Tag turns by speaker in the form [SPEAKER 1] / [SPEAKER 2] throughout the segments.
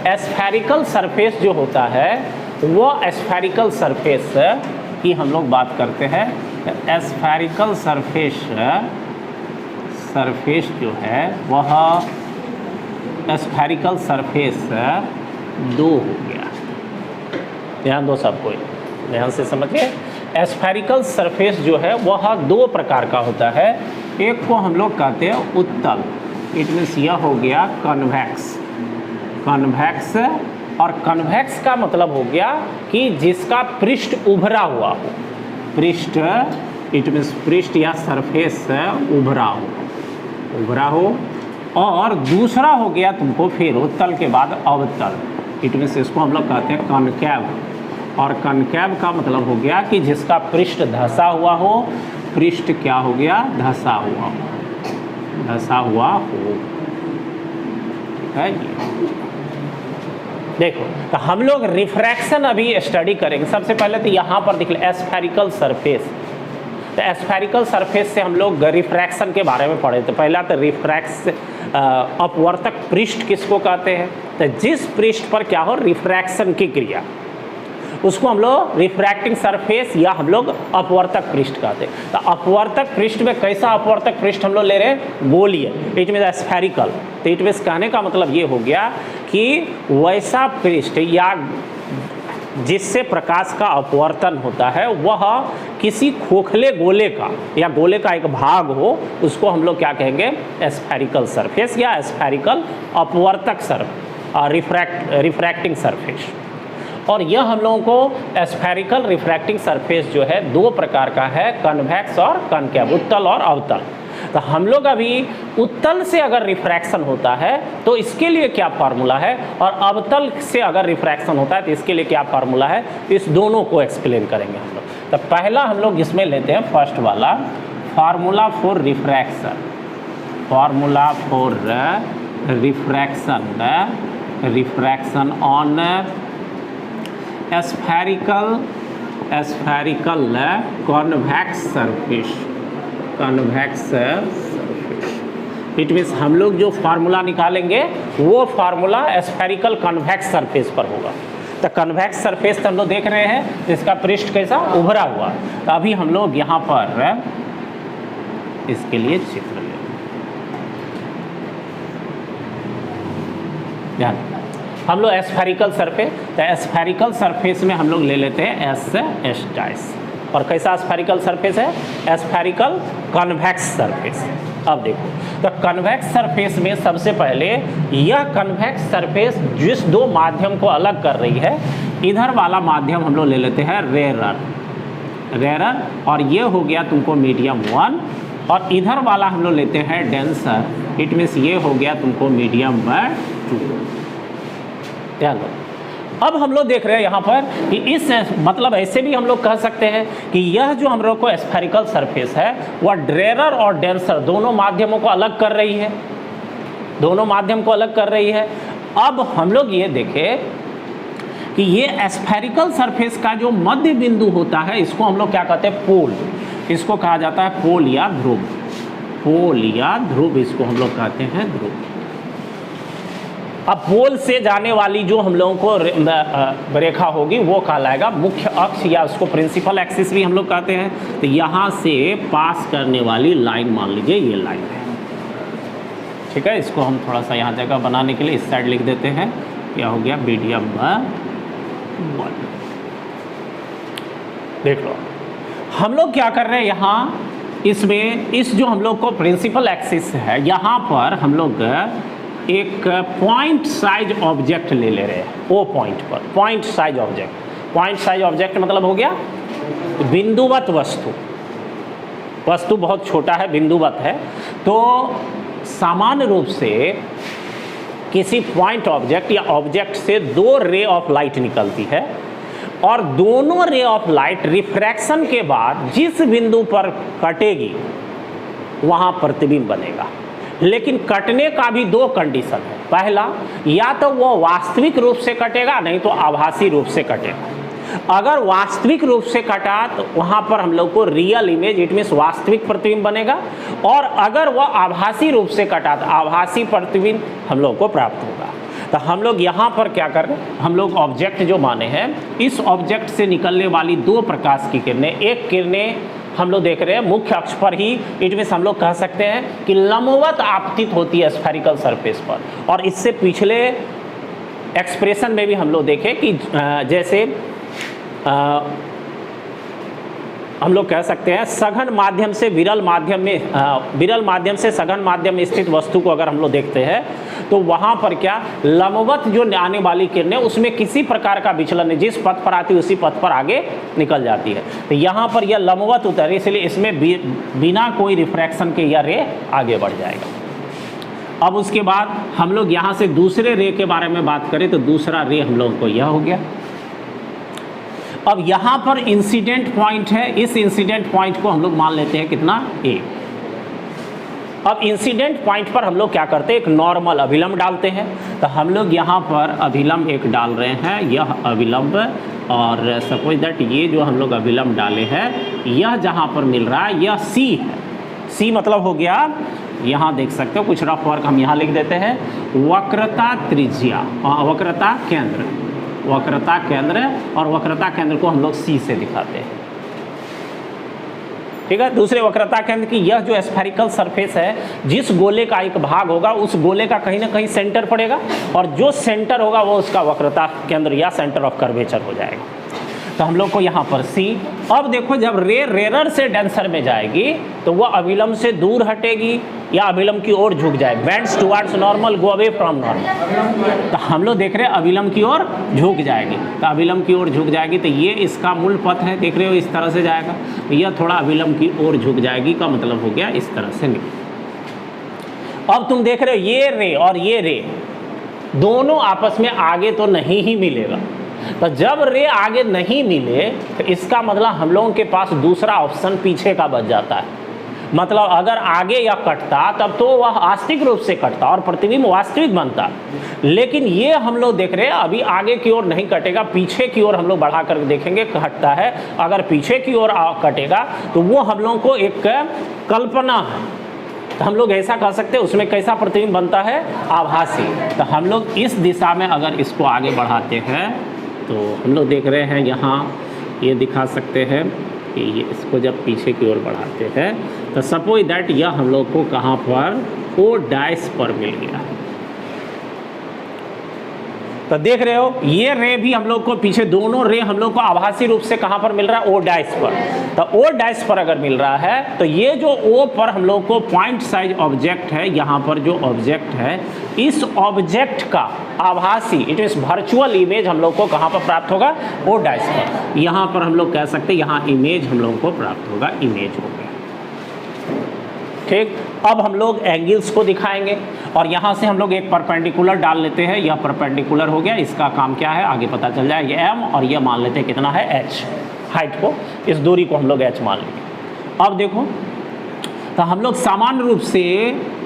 [SPEAKER 1] एस्फेरिकल surface जो होता है वो एस्फेरिकल सरफेस की हम लोग बात करते हैं। एस्फेरिकल सरफेस जो है वह एस्फेरिकल सरफेस 2 हो गया। ध्यान दो सब कोई, ध्यान से समझिए। एस्फेरिकल सरफेस जो है वह 2 प्रकार का होता है। एक को हम लोग कहते हैं उत्तल, इट मीन्स यह हो गया कन्वेक्स। और कन्वेक्स का मतलब हो गया कि जिसका पृष्ठ उभरा हुआ हो, पृष्ठ इट मीन्स पृष्ठ या सरफेस उभरा हो। और दूसरा हो गया तुमको फिर उत्तल के बाद अवतल, इट मीन्स इसको हम लोग कहते हैं कॉनकेव। और कॉनकेव का मतलब हो गया कि जिसका पृष्ठ धंसा हुआ हो, पृष्ठ क्या हो गया, धंसा हुआ हो। है देखो, तो हम लोग रिफ्रैक्शन अभी स्टडी करेंगे। सबसे पहले तो यहाँ पर देख ले एस्फेरिकल सरफेस। तो एस्फेरिकल सरफेस से हम लोग रिफ्रैक्शन के बारे में पढ़े। तो पहला तो अपवर्तक पृष्ठ किसको कहते हैं? तो जिस पृष्ठ पर क्या हो रिफ्रैक्शन की क्रिया, उसको हम लोग रिफ्रैक्टिंग सरफेस या हम लोग अपवर्तक पृष्ठ कहते हैं। तो अपवर्तक पृष्ठ में कैसा अपवर्तक पृष्ठ हम लोग ले रहे हैं? गोलीय, इट मीन एस्फेरिकल। तो इट मीन्स कहने का मतलब ये हो गया कि वैसा पृष्ठ या जिससे प्रकाश का अपवर्तन होता है वह किसी खोखले गोले का या गोले का एक भाग हो, उसको हम लोग क्या कहेंगे? एस्फेरिकल सरफेस या एस्फेरिकल अपवर्तक रिफ्रैक्टिंग सरफेस। और यह हम लोगों को एस्फेरिकल रिफ्रैक्टिंग सरफेस जो है 2 प्रकार का है, कन्वेक्स और कॉनकेव, उत्तल और अवतल। तो हम लोग अभी उत्तल से अगर रिफ्रैक्शन होता है तो इसके लिए क्या फार्मूला है, और अवतल से अगर रिफ्रैक्शन होता है तो इसके लिए क्या फार्मूला है, इस दोनों को एक्सप्लेन करेंगे हम लोग। तो पहला हम लोग इसमें लेते हैं फर्स्ट वाला, formula for refraction. Formula for refraction on spherical convex surface. It means हम लोग जो फार्मूला निकालेंगे वो फार्मूला एस्फेरिकल कॉन्वेक्स सरफेस पर होगा। तो कॉन्वेक्स सरफेस तो हम लोग देख रहे हैं इसका पृष्ठ कैसा उभरा हुआ। तो अभी हम लोग यहाँ पर इसके लिए चित्र लेंगे। ध्यान, हम लोग एस्फेरिकल सरफेस, तो एस्फेरिकल सरफेस में हम लोग ले लेते हैं एस डाइस। और कैसा एस्फेरिकल सरफेस है? एस्फेरिकल कॉन्वेक्स सरफेस। अब देखो, तो कॉन्वेक्स सरफेस में सबसे पहले यह कॉन्वेक्स सरफेस जिस 2 माध्यम को अलग कर रही है, इधर वाला माध्यम हम लोग ले लेते हैं रेरर, और ये हो गया तुमको मीडियम 1, और इधर वाला हम लोग लेते हैं डेंसर, इट मीन्स ये हो गया तुमको मीडियम 2। ध्यान दो, अब हम लोग देख रहे हैं यहाँ पर कि इस मतलब ऐसे भी हम लोग कह सकते हैं कि यह जो हम लोग को एस्फेरिकल सरफेस है वह ड्रेरर और डेंसर दोनों माध्यमों को अलग कर रही है, दोनों माध्यम को अलग कर रही है। अब हम लोग ये देखें कि ये एस्फेरिकल सरफेस का जो मध्य बिंदु होता है इसको हम लोग क्या कहते हैं? पोल। इसको कहा जाता है पोल या ध्रुव, इसको हम लोग कहते हैं ध्रुव। अब पोल से जाने वाली जो हम लोगों को रेखा होगी वो कहलाएगा मुख्य अक्ष, या उसको प्रिंसिपल एक्सिस भी हम लोग कहते हैं। तो यहाँ से पास करने वाली लाइन मान लीजिए ये लाइन है, ठीक है। इसको हम थोड़ा सा यहाँ जगह बनाने के लिए इस साइड लिख देते हैं, क्या हो गया? मीडियम 1। देख लो, हम लोग क्या कर रहे हैं यहाँ इसमें, इस जो हम लोग को प्रिंसिपल एक्सिस है यहाँ पर हम लोग एक पॉइंट साइज ऑब्जेक्ट ले रहे हैं। ओ पॉइंट पर पॉइंट साइज ऑब्जेक्ट मतलब हो गया बिंदुवत वस्तु बहुत छोटा है, बिंदुवत है। तो सामान्य रूप से किसी पॉइंट ऑब्जेक्ट या ऑब्जेक्ट से 2 रे ऑफ लाइट निकलती है, और दोनों रे ऑफ लाइट रिफ्रैक्शन के बाद जिस बिंदु पर कटेगी वहाँ प्रतिबिंब बनेगा। लेकिन कटने का भी 2 कंडीशन है। पहला, या तो वो वास्तविक रूप से कटेगा, नहीं तो आभासी रूप से कटेगा। अगर वास्तविक रूप से कटा तो वहाँ पर हम लोग को रियल इमेज, इट मीन्स वास्तविक प्रतिबिंब बनेगा, और अगर वह आभासी रूप से कटा तो आभासी प्रतिबिंब हम लोग को प्राप्त होगा। तो हम लोग यहाँ पर क्या कर रहे हैं, हम लोग ऑब्जेक्ट जो माने हैं, इस ऑब्जेक्ट से निकलने वाली दो प्रकाश की किरणें, एक किरणें हम लोग देख रहे हैं मुख्य अक्ष पर ही, इट मीन्स हम लोग कह सकते हैं कि लंबवत आपतित होती है स्फेरिकल सरफेस पर। और इससे पिछले एक्सप्रेशन में भी हम लोग देखें कि जैसे हम लोग कह सकते हैं सघन माध्यम से विरल माध्यम में, विरल माध्यम से सघन माध्यम में स्थित वस्तु को अगर हम लोग देखते हैं तो वहाँ पर क्या लंबवत जो आने वाली किरणें उसमें किसी प्रकार का विचलन नहीं, जिस पथ पर आती है उसी पथ पर आगे निकल जाती है। तो यहाँ पर यह लंबवत उतर, इसलिए इसमें बिना कोई रिफ्रैक्शन के यह रे आगे बढ़ जाएगा। अब उसके बाद हम लोग यहाँ से दूसरे रे के बारे में बात करें तो दूसरा रे हम लोगों को यह हो गया। अब यहाँ पर इंसिडेंट पॉइंट है, इस इंसिडेंट पॉइंट को हम लोग मान लेते हैं कितना, ए। अब इंसिडेंट पॉइंट पर हम लोग क्या करते हैं, एक नॉर्मल अभिलंब डालते हैं। तो हम लोग यहाँ पर अभिलंब एक डाल रहे हैं, यह अभिलंब, और सपोज दैट ये जो हम लोग अभिलंब डाले हैं यह जहाँ पर मिल रहा है यह सी है। सी मतलब हो गया, यहाँ देख सकते हो कुछ रफ वर्क हम यहाँ लिख देते हैं, वक्रता त्रिज्या, वक्रता केंद्र, वक्रता केंद्र, और वक्रता केंद्र को हम लोग सी से दिखाते हैं। ठीक है, दूसरे वक्रता केंद्र की यह जो स्फेरिकल सरफेस है, जिस गोले का एक भाग होगा उस गोले का कहीं ना कहीं सेंटर पड़ेगा, और जो सेंटर होगा वो उसका वक्रता केंद्र या सेंटर ऑफ कर्वेचर हो जाएगा। तो हम लोग को यहाँ पर सी। अब देखो जब रे रेरर से डेंसर में जाएगी तो वह अभिलंब से दूर हटेगी या अभिलंब की ओर झुक जाए, bends towards normal, go away from normal. तो हम लोग देख रहे हैं अभिलंब की ओर झुक जाएगी, तो अभिलंब की ओर झुक जाएगी तो ये इसका मूल पथ है, देख रहे हो इस तरह से जाएगा, तो यह थोड़ा अभिलंब की ओर झुक जाएगी का मतलब हो गया इस तरह से निकल। अब तुम देख रहे हो ये रे और ये रे दोनों आपस में आगे तो नहीं ही मिलेगा। तो जब रे आगे नहीं मिले तो इसका मतलब हम लोगों के पास दूसरा ऑप्शन पीछे का बच जाता है। मतलब अगर आगे या कटता तब तो वह आस्तिक रूप से कटता और प्रतिबिंब वास्तविक बनता, लेकिन ये हम लोग देख रहे हैं अभी आगे की ओर नहीं कटेगा, पीछे की ओर हम लोग बढ़ा कर देखेंगे कटता है। अगर पीछे की ओर कटेगा तो वो हम लोगों को एक कल्पना है, तो हम लोग ऐसा कह सकते हैं उसमें कैसा प्रतिबिंब बनता है, आभासी। तो हम लोग इस दिशा में अगर इसको आगे बढ़ाते हैं तो हम लोग देख रहे हैं यहाँ ये दिखा सकते हैं कि ये इसको जब पीछे की ओर बढ़ाते हैं तो सपोज दैट यह हम लोग को कहाँ पर, ओ डाइस पर मिल गया। तो देख रहे हो ये रे भी हम लोग को पीछे, दोनों रे हम लोग को आभासी रूप से कहाँ पर मिल रहा है, ओ डाइस पर। तो ओ डाइस पर अगर मिल रहा है तो ये जो ओ पर हम लोग को पॉइंट साइज ऑब्जेक्ट है, यहाँ पर जो ऑब्जेक्ट है इस ऑब्जेक्ट का आभासी, इट मीन्स वर्चुअल इमेज हम लोग को कहाँ पर प्राप्त होगा, ओ डाइस पर। यहाँ पर हम लोग कह सकते हैं यहाँ इमेज हम लोगों को प्राप्त होगा, इमेज हो गया। ठीक, अब हम लोग एंगल्स को दिखाएंगे और यहाँ से हम लोग एक परपेंडिकुलर डाल लेते हैं, यह परपेंडिकुलर हो गया, इसका काम क्या है आगे पता चल जाए, ये m और ये मान लेते हैं कितना है h, हाइट को, इस दूरी को हम लोग h मान लेंगे। अब देखो तो हम लोग सामान्य रूप से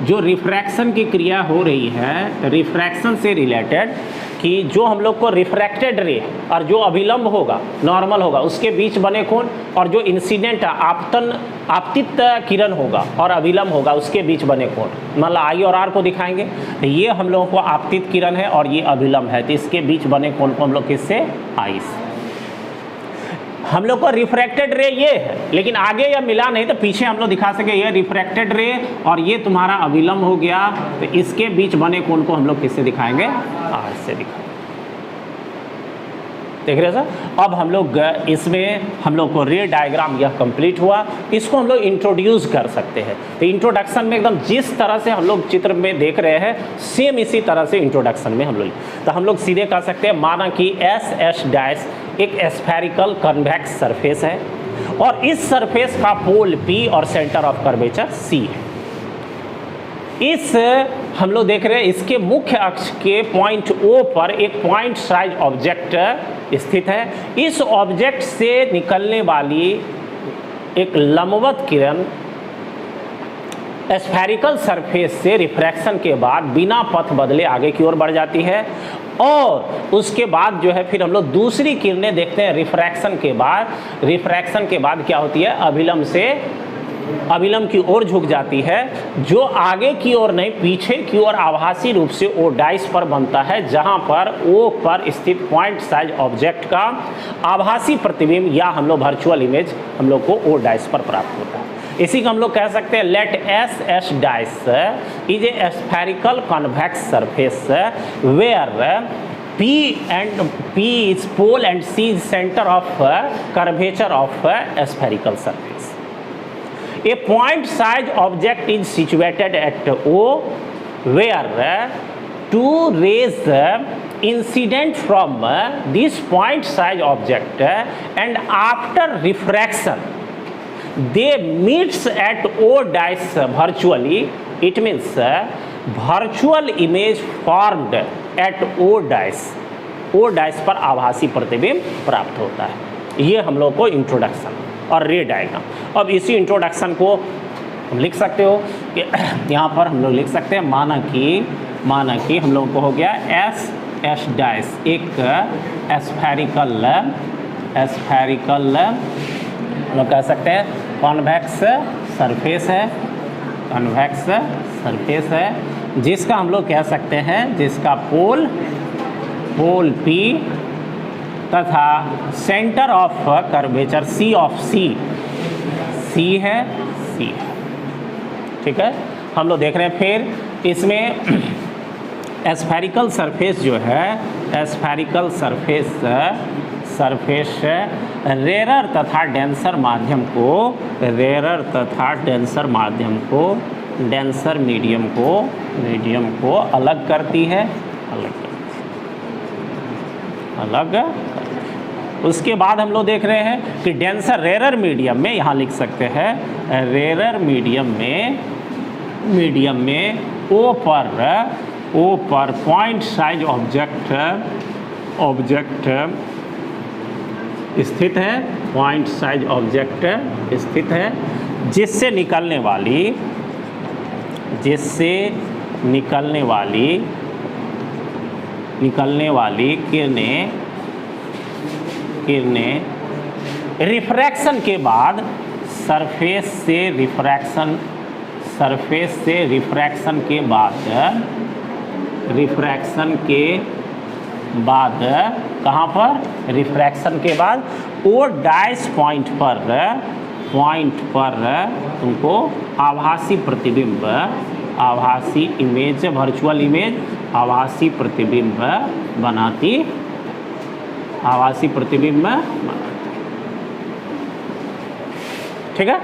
[SPEAKER 1] जो रिफ्रैक्शन की क्रिया हो रही है, रिफ्रैक्शन से रिलेटेड कि जो हम लोग को रिफ्रैक्टेड रे और जो अभिलंब होगा, नॉर्मल होगा, उसके बीच बने कोण, और जो इंसिडेंट आपतित किरण होगा और अभिलंब होगा उसके बीच बने कोण, मतलब आई और आर को दिखाएंगे। तो ये हम लोगों को आपतित किरण है और ये अभिलंब है, तो इसके बीच बने कोण को हम लोग किससे, आई से। हम लोग को रिफ्रैक्टेड रे ये है, लेकिन आगे या मिला नहीं तो पीछे हम लोग दिखा सके ये रिफ्रैक्टेड रे और ये तुम्हारा अभिलंब हो गया, तो इसके बीच बने कोण को हम लोग किससे दिखाएंगे, आर से दिखाएंगे। देख रहे सर। अब हम लोग इसमें हम लोग को रे डायग्राम यह कंप्लीट हुआ, इसको हम लोग इंट्रोड्यूस कर सकते हैं। तो इंट्रोडक्शन में एकदम जिस तरह से हम लोग चित्र में देख रहे हैं सेम इसी तरह से इंट्रोडक्शन में हम लोग सीधे कह सकते हैं, माना कि एस डैश एक स्फेरिकल कन्वेक्स सरफेस है और इस सरफेस का पोल P और सेंटर ऑफ कर्वेचर C है। इस हम लोग देख रहे हैं इसके मुख्य अक्ष के पॉइंट O पर एक पॉइंट साइज ऑब्जेक्ट स्थित है। इस ऑब्जेक्ट से निकलने वाली एक लंबवत किरण स्फेरिकल सरफेस से रिफ्रैक्शन के बाद बिना पथ बदले आगे की ओर बढ़ जाती है और उसके बाद जो है फिर हम लोग दूसरी किरणें देखते हैं रिफ्रैक्शन के बाद क्या होती है, अभिलंब से अभिलंब की ओर झुक जाती है, जो आगे की ओर नहीं पीछे की ओर आभासी रूप से ओ डाइस पर बनता है, जहां पर ओ पर स्थित पॉइंट साइज ऑब्जेक्ट का आभासी प्रतिबिंब या हम लोग वर्चुअल इमेज हम लोग को ओ डाइस पर प्राप्त होता है। इसी को हम लोग कह सकते हैं let S dice is a spherical convex surface where P is pole and C is center of curvature of a spherical surface. A point size object is situated at O where two rays incident from this point size object and after refraction they meets at O dice virtually. It means virtual image formed at O dice पर आभासी प्रतिबिंब प्राप्त होता है। ये हम लोग को इंट्रोडक्शन और रे डायग्राम। अब इसी इंट्रोडक्शन को हम लिख सकते हो कि यहाँ पर हम लोग लिख सकते हैं माना कि हम लोगों को हो गया एस डाइस एक स्फेरिकल हम लोग कह सकते हैं कॉन्वेक्स सरफेस है, जिसका हम लोग कह सकते हैं जिसका पोल P तथा सेंटर ऑफ कर्वेचर C है। ठीक है, हम लोग देख रहे हैं फिर इसमें स्फेरिकल सरफेस जो है स्फेरिकल सरफेस रेरर तथा डेंसर मीडियम को अलग करती है। उसके बाद हम लोग देख रहे हैं कि डेंसर रेरर मीडियम में यहाँ लिख सकते हैं रेरर मीडियम में ओ पर पॉइंट साइज ऑब्जेक्ट स्थित है, पॉइंट साइज ऑब्जेक्ट स्थित है, जिससे निकलने वाली किरणें रिफ्रैक्शन के बाद सरफेस से रिफ्रैक्शन के बाद कहाँ पर रिफ्रैक्शन के बाद ओ डाइस पॉइंट पर तुमको आभासी प्रतिबिंब वर्चुअल इमेज आभासी प्रतिबिंब बनाती ठीक है।